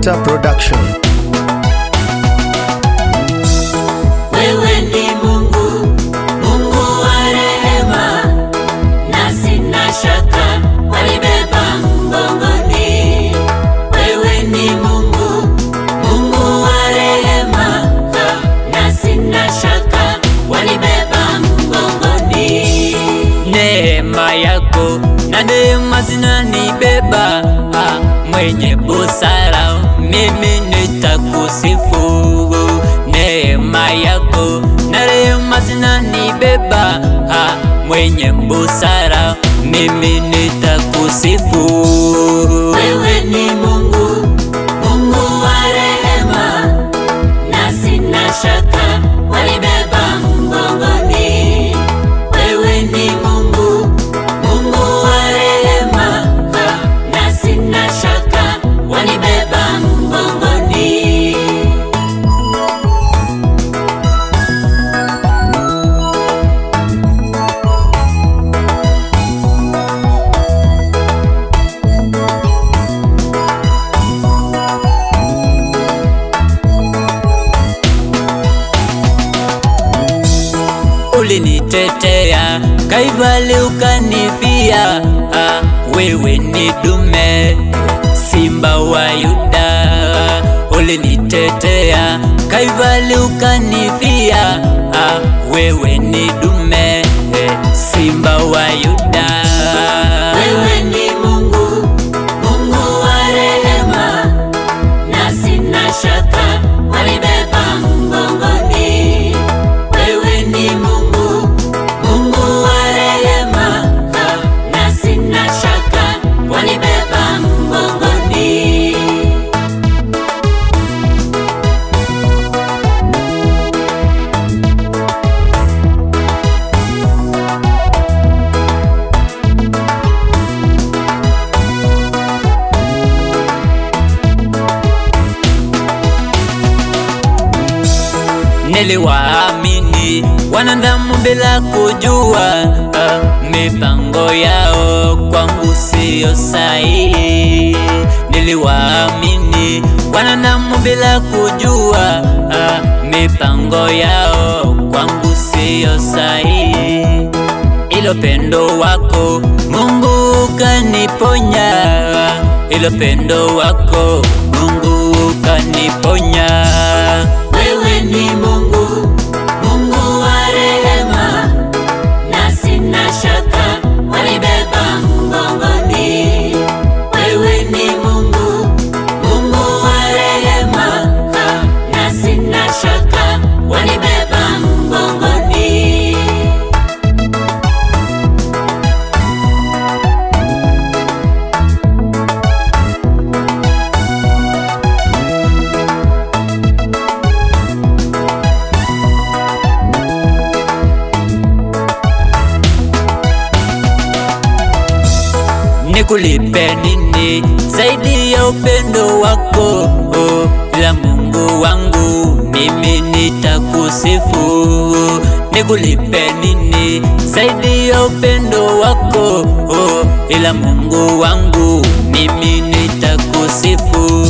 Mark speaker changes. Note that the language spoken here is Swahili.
Speaker 1: Victor Production.
Speaker 2: Wewe ni Mungu, Mungu wa rehema, na sina shaka walibeba mgongoni. Wewe ni Mungu, Mungu wa rehema, na sina shaka walibeba mgongoni. Neema yako na neema zinanibeba, mwenye busara mimi nitakusifu. Neema yako na rehema zinanibeba, mwenye busara mimi nitakusifu. Wewe ni Mungu, Mungu wa rehema, na sina shaka walibeba mgongoni. Wewe ni Mungu, Mungu wa rehema, na sina shaka walibeba mgongoni. Ulinitetea Kalvari ukanifia, wewe ni dume, simba wa Yuda. Ulinitetea Kalvari ukanifia, wewe ni dume, simba wa Yuda. Wewe ni Mungu, Mungu wa rehema, na sina shaka walibeba mgongoni. Wewe ni Mungu, Mungu wa rehema, na sina shaka walibeba mgongoni. Niliwaamini wanadamu bila kujua, mipango yao kwangu siyo sahihi. Niliwaamini wanadamu bila kujua, mipango yao kwangu siyo sahihi. Ilo pendo wako Mungu kaniponya, ilo pendo wako Mungu kaniponya. Wewe ni Mungu, Mungu wa rehema, na sina shaka walibeba mgongoni. Wewe ni Mungu, Mungu wa rehema, na sina shaka walibeba mgongoni. Nikulipe nini zaidi ya upendo wako, la Mungu wangu mimi nitakusifu. Nikulipe nini zaidi ya upendo wako, ila Mungu wangu mimi nitakusifu.